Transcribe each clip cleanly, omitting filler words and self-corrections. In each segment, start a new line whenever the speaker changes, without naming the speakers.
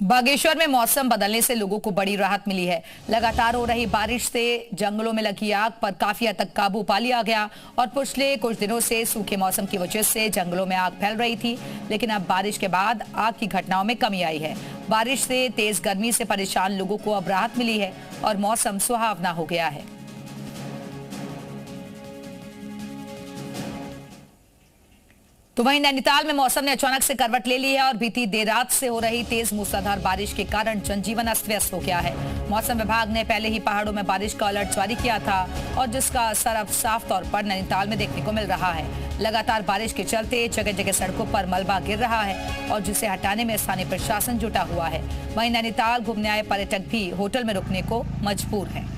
बागेश्वर में मौसम बदलने से लोगों को बड़ी राहत मिली है। लगातार हो रही बारिश से जंगलों में लगी आग पर काफी हद तक काबू पा लिया गया और पिछले कुछ दिनों से सूखे मौसम की वजह से जंगलों में आग फैल रही थी, लेकिन अब बारिश के बाद आग की घटनाओं में कमी आई है। बारिश से तेज गर्मी से परेशान लोगों को अब राहत मिली है और मौसम सुहावना हो गया है। तो वहीं नैनीताल में मौसम ने अचानक से करवट ले ली है और बीती देर रात से हो रही तेज मूसलाधार बारिश के कारण जनजीवन अस्त व्यस्त हो गया है। मौसम विभाग ने पहले ही पहाड़ों में बारिश का अलर्ट जारी किया था और जिसका असर अब साफ तौर पर नैनीताल में देखने को मिल रहा है। लगातार बारिश के चलते जगह जगह सड़कों पर मलबा गिर रहा है और जिसे हटाने में स्थानीय प्रशासन जुटा हुआ है। वहीं नैनीताल घूमने आए पर्यटक भी होटल में रुकने को मजबूर है।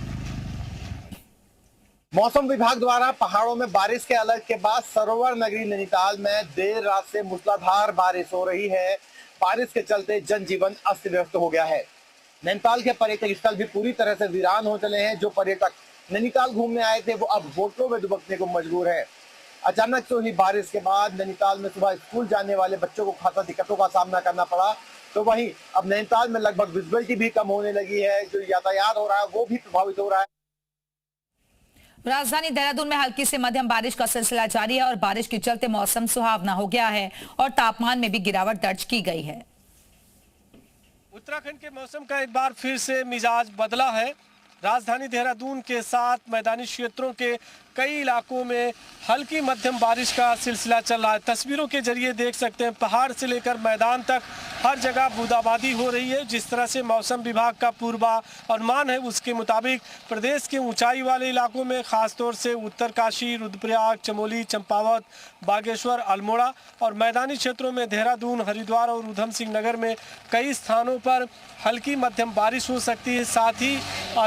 मौसम विभाग द्वारा पहाड़ों में बारिश के अलर्ट के बाद सरोवर नगरी नैनीताल में देर रात से मूसलाधार बारिश हो रही है। बारिश के चलते जनजीवन अस्त व्यस्त हो गया है। नैनीताल के पर्यटक स्थल भी पूरी तरह से वीरान हो चले हैं। जो पर्यटक नैनीताल घूमने आए थे वो अब होटलों में दुबकने को मजबूर है। अचानक से हुई बारिश के बाद नैनीताल में सुबह स्कूल जाने वाले बच्चों को खासा दिक्कतों का सामना करना पड़ा। तो वहीं अब नैनीताल में लगभग विजिबिलिटी भी कम होने लगी है। जो यातायात हो रहा है वो भी प्रभावित हो रहा है।
राजधानी देहरादून में हल्की से मध्यम बारिश का सिलसिला जारी है और बारिश के चलते मौसम सुहावना हो गया है और तापमान में भी गिरावट दर्ज की गई है।
उत्तराखंड के मौसम का एक बार फिर से मिजाज बदला है। राजधानी देहरादून के साथ मैदानी क्षेत्रों के कई इलाकों में हल्की मध्यम बारिश का सिलसिला चल रहा है। तस्वीरों के जरिए देख सकते हैं पहाड़ से लेकर मैदान तक हर जगह बूंदाबांदी हो रही है। जिस तरह से मौसम विभाग का पूर्वानुमान है उसके मुताबिक प्रदेश के ऊंचाई वाले इलाकों में खासतौर से उत्तरकाशी, रुद्रप्रयाग, चमोली, चंपावत, बागेश्वर, अल्मोड़ा और मैदानी क्षेत्रों में देहरादून, हरिद्वार और ऊधम सिंह नगर में कई स्थानों पर हल्की मध्यम बारिश हो सकती है। साथ ही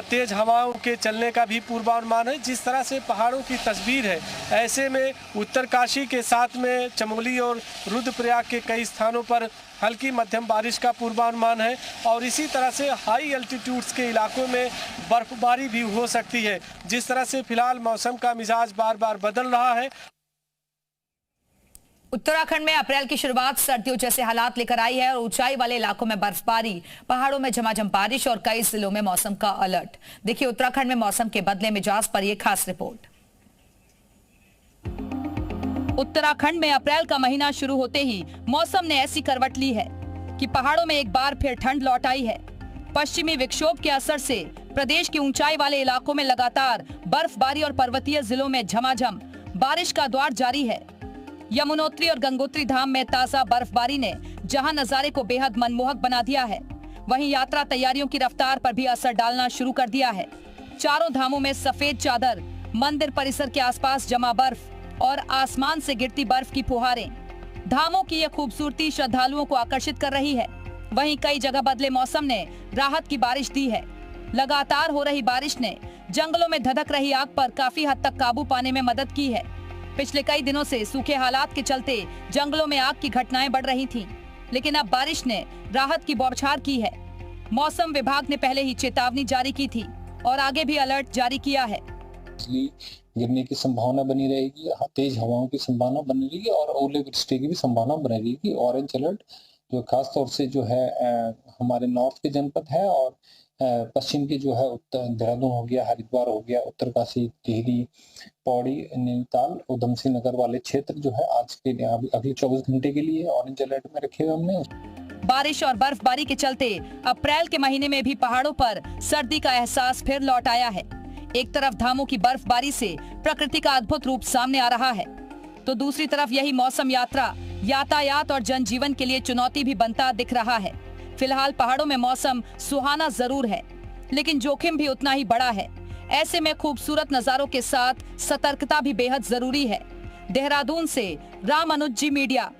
तेज हवाओं के चलने का भी पूर्वानुमान है। जिस तरह से पहाड़ों की तस्वीर है ऐसे में उत्तरकाशी के साथ में चमोली और रुद्रप्रयाग के कई स्थानों पर हल्की मध्यम बारिश का पूर्वानुमान है और इसी तरह से हाई एल्टीट्यूड्स के इलाकों में बर्फबारी भी हो सकती है। जिस तरह से फिलहाल मौसम का मिजाज बार बार बदल रहा है।
उत्तराखंड में अप्रैल की शुरुआत सर्दियों जैसे हालात लेकर आई है और ऊंचाई वाले इलाकों में बर्फबारी, पहाड़ों में झमाझम बारिश और कई जिलों में मौसम का अलर्ट। देखिए उत्तराखंड में मौसम के बदले मिजाज पर यह खास रिपोर्ट। उत्तराखंड में अप्रैल का महीना शुरू होते ही मौसम ने ऐसी करवट ली है कि पहाड़ों में एक बार फिर ठंड लौट आई है। पश्चिमी विक्षोभ के असर से प्रदेश के ऊंचाई वाले इलाकों में लगातार बर्फबारी और पर्वतीय जिलों में झमाझम बारिश का दौर जारी है। यमुनोत्री और गंगोत्री धाम में ताजा बर्फबारी ने जहां नजारे को बेहद मनमोहक बना दिया है, वहीं यात्रा तैयारियों की रफ्तार पर भी असर डालना शुरू कर दिया है। चारों धामों में सफेद चादर, मंदिर परिसर के आसपास जमा बर्फ और आसमान से गिरती बर्फ की फुहारें, धामों की यह खूबसूरती श्रद्धालुओं को आकर्षित कर रही है। वहीं कई जगह बदले मौसम ने राहत की बारिश दी है। लगातार हो रही बारिश ने जंगलों में धधक रही आग पर काफी हद तक काबू पाने में मदद की है। पिछले कई दिनों से सूखे हालात के चलते जंगलों में आग की घटनाएं बढ़ रही थीं, लेकिन अब बारिश ने राहत की बौछार की है। मौसम विभाग ने पहले ही चेतावनी जारी की थी और आगे भी अलर्ट जारी किया है।
गिरने की संभावना बनी रहेगी, तेज हवाओं की संभावना बनी रहेगी और ओलावृष्टि की भी संभावना बनी रहेगी। ऑरेंज अलर्ट जो खास तौर से जो है हमारे नॉर्थ के जनपद है और पश्चिम के जो है उत्तर देहरादून हो गया, हरिद्वार हो गया, उत्तरकाशी, टिहरी, पौड़ी, नैनीताल, ऊधम सिंह नगर वाले क्षेत्र जो है आज के अगले 24 घंटे के लिए ऑरेंज अलर्ट में रखे हुए हमने।
बारिश और बर्फबारी के चलते अप्रैल के महीने में भी पहाड़ों पर सर्दी का एहसास फिर लौट आया है। एक तरफ धामों की बर्फबारी से प्रकृति का अद्भुत रूप सामने आ रहा है, तो दूसरी तरफ यही मौसम यातायात और जनजीवन के लिए चुनौती भी बनता दिख रहा है। फिलहाल पहाड़ों में मौसम सुहाना जरूर है, लेकिन जोखिम भी उतना ही बड़ा है। ऐसे में खूबसूरत नजारों के साथ सतर्कता भी बेहद जरूरी है। देहरादून से राम अनुज जी, मीडिया।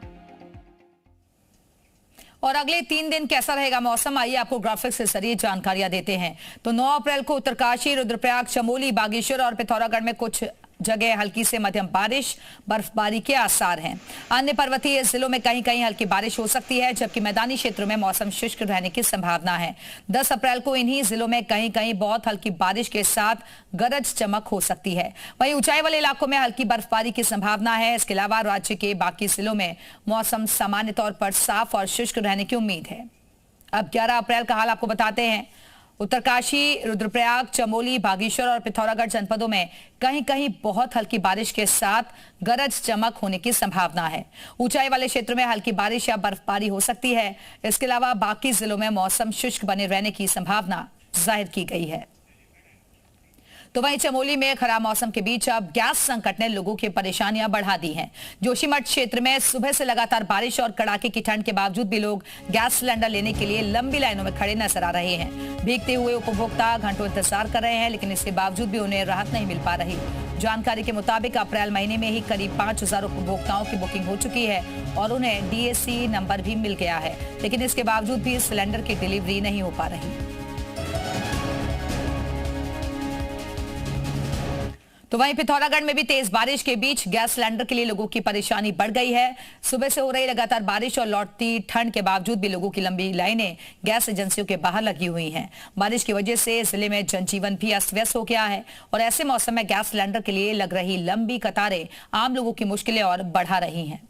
और अगले 3 दिन कैसा रहेगा मौसम, आइए आपको ग्राफिक्स के जरिए जानकारियां देते हैं। तो 9 अप्रैल को उत्तरकाशी, रुद्रप्रयाग, चमोली, बागेश्वर और पिथौरागढ़ में कुछ जगह हल्की से मध्यम बारिश, बर्फबारी के आसार हैं। अन्य पर्वतीय जिलों में कहीं कहीं हल्की बारिश हो सकती है, जबकि मैदानी क्षेत्रों में मौसम शुष्क रहने की संभावना है। 10 अप्रैल को इन्हीं जिलों में कहीं कहीं बहुत हल्की बारिश के साथ गरज चमक हो सकती है। वहीं ऊंचाई वाले इलाकों में हल्की बर्फबारी की संभावना है। इसके अलावा राज्य के बाकी जिलों में मौसम सामान्य तौर पर साफ और शुष्क रहने की उम्मीद है। अब 11 अप्रैल का हाल आपको बताते हैं। उत्तरकाशी, रुद्रप्रयाग, चमोली, बागेश्वर और पिथौरागढ़ जनपदों में कहीं कहीं बहुत हल्की बारिश के साथ गरज चमक होने की संभावना है। ऊंचाई वाले क्षेत्रों में हल्की बारिश या बर्फबारी हो सकती है। इसके अलावा बाकी जिलों में मौसम शुष्क बने रहने की संभावना जाहिर की गई है। तो वहीं चमोली में खराब मौसम के बीच अब गैस संकट ने लोगों की परेशानियां बढ़ा दी हैं। जोशीमठ क्षेत्र में सुबह से लगातार बारिश और कड़ाके की ठंड के बावजूद भी लोग गैस सिलेंडर लेने के लिए लंबी लाइनों में खड़े नजर आ रहे हैं। भीगते हुए उपभोक्ता घंटों इंतजार कर रहे हैं, लेकिन इसके बावजूद भी उन्हें राहत नहीं मिल पा रही। जानकारी के मुताबिक अप्रैल महीने में ही करीब 5000 उपभोक्ताओं की बुकिंग हो चुकी है और उन्हें DAC नंबर भी मिल गया है, लेकिन इसके बावजूद भी सिलेंडर की डिलीवरी नहीं हो पा रही। तो वहीं पिथौरागढ़ में भी तेज बारिश के बीच गैस सिलेंडर के लिए लोगों की परेशानी बढ़ गई है। सुबह से हो रही लगातार बारिश और लौटती ठंड के बावजूद भी लोगों की लंबी लाइनें गैस एजेंसियों के बाहर लगी हुई हैं। बारिश की वजह से जिले में जनजीवन भी अस्त व्यस्त हो गया है और ऐसे मौसम में गैस सिलेंडर के लिए लग रही लंबी कतारें आम लोगों की मुश्किलें और बढ़ा रही हैं।